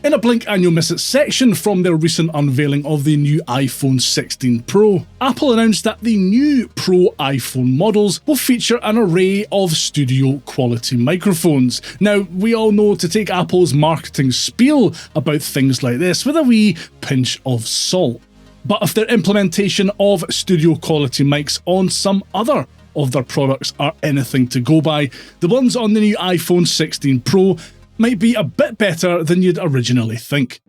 In a blink and you'll miss it section from their recent unveiling of the new iPhone 16 Pro, Apple announced that the new Pro iPhone models will feature an array of studio quality microphones. Now, we all know to take Apple's marketing spiel about things like this with a wee pinch of salt. But if their implementation of studio quality mics on some other of their products are anything to go by, the ones on the new iPhone 16 Pro might be a bit better than you'd originally think.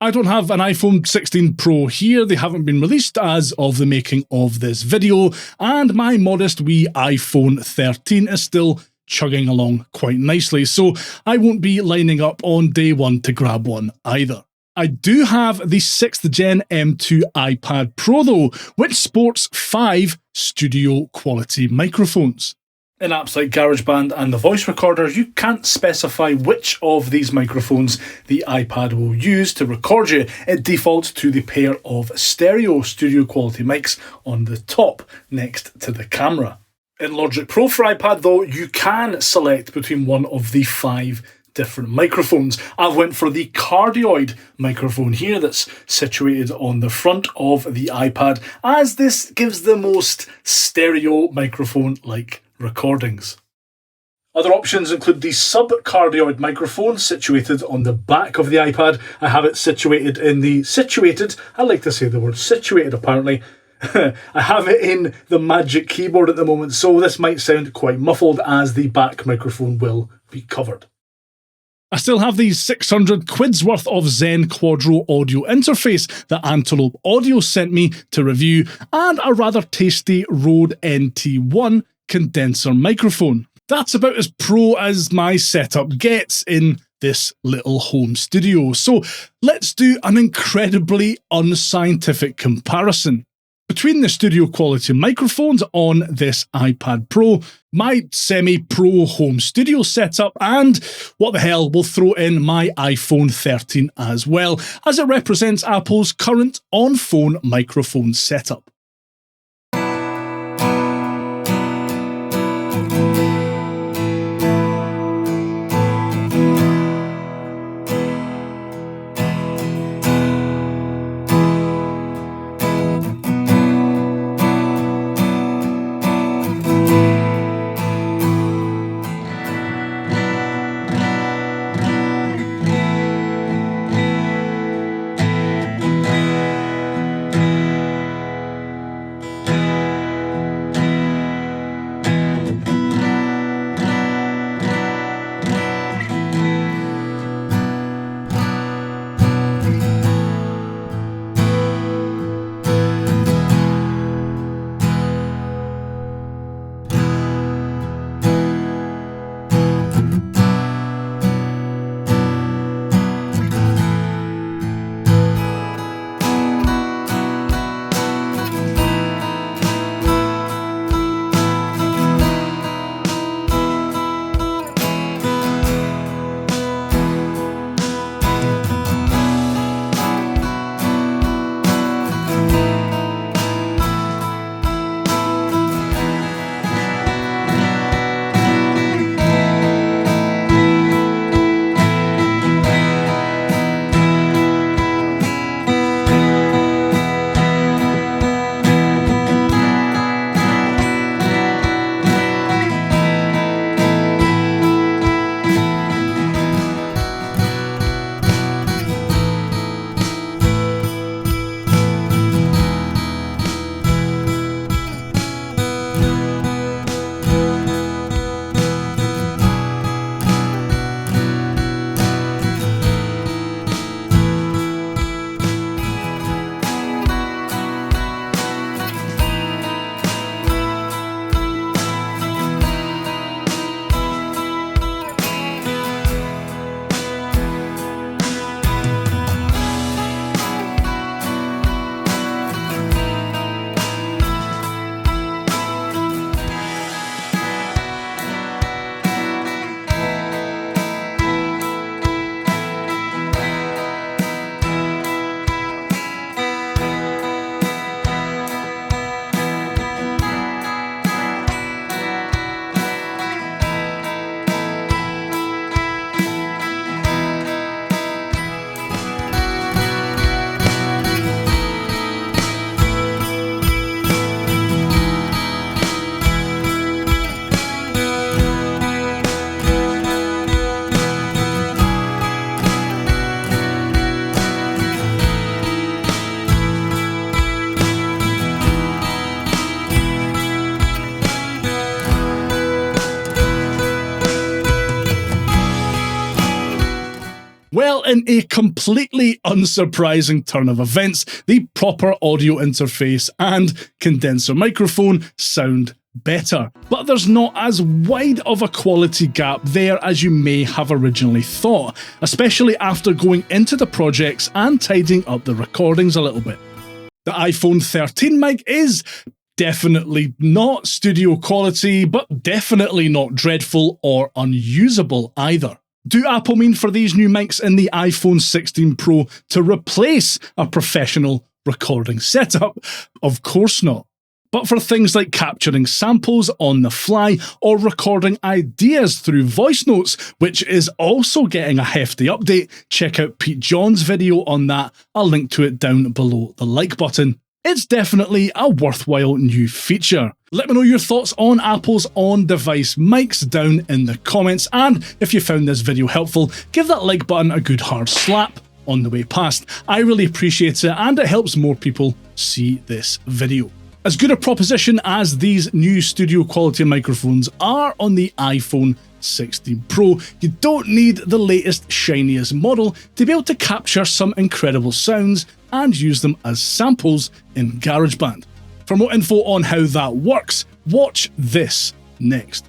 I don't have an iPhone 16 Pro here, they haven't been released as of the making of this video, and my modest wee iPhone 13 is still chugging along quite nicely, so I won't be lining up on day one to grab one either. I do have the 6th Gen M2 iPad Pro though, which sports 5 studio quality microphones. In apps like GarageBand and the voice recorder, you can't specify which of these microphones the iPad will use to record you. It defaults to the pair of stereo studio quality mics on the top next to the camera. In Logic Pro for iPad though, you can select between one of the 5 different microphones. I went for the cardioid microphone here that's situated on the front of the iPad, as this gives the most stereo microphone-like recordings. Other options include the sub-cardioid microphone situated on the back of the iPad. I have it situated in the I like to say the word situated apparently. I have it in the Magic Keyboard at the moment, so this might sound quite muffled as the back microphone will be covered. I still have the 600 quid's worth of Zen Quadro audio interface that Antelope Audio sent me to review, and a rather tasty Rode NT1 condenser microphone. That's about as pro as my setup gets in this little home studio, so let's do an incredibly unscientific comparison between the studio quality microphones on this iPad Pro, my semi-pro home studio setup, and what the hell, we'll throw in my iPhone 13 as well, as it represents Apple's current on-phone microphone setup. Well, in a completely unsurprising turn of events, the proper audio interface and condenser microphone sound better. But there's not as wide of a quality gap there as you may have originally thought, especially after going into the projects and tidying up the recordings a little bit. The iPhone 13 mic is definitely not studio quality, but definitely not dreadful or unusable either. Do Apple mean for these new mics in the iPhone 16 Pro to replace a professional recording setup? Of course not. But for things like capturing samples on the fly or recording ideas through voice notes, which is also getting a hefty update, check out Pete John's video on that. I'll link to it down below the like button. It's definitely a worthwhile new feature. Let me know your thoughts on Apple's on-device mics down in the comments, and if you found this video helpful, give that like button a good hard slap on the way past. I really appreciate it, and it helps more people see this video. As good a proposition as these new studio quality microphones are on the iPhone 16 Pro, you don't need the latest shiniest model to be able to capture some incredible sounds and use them as samples in GarageBand. For more info on how that works, watch this next.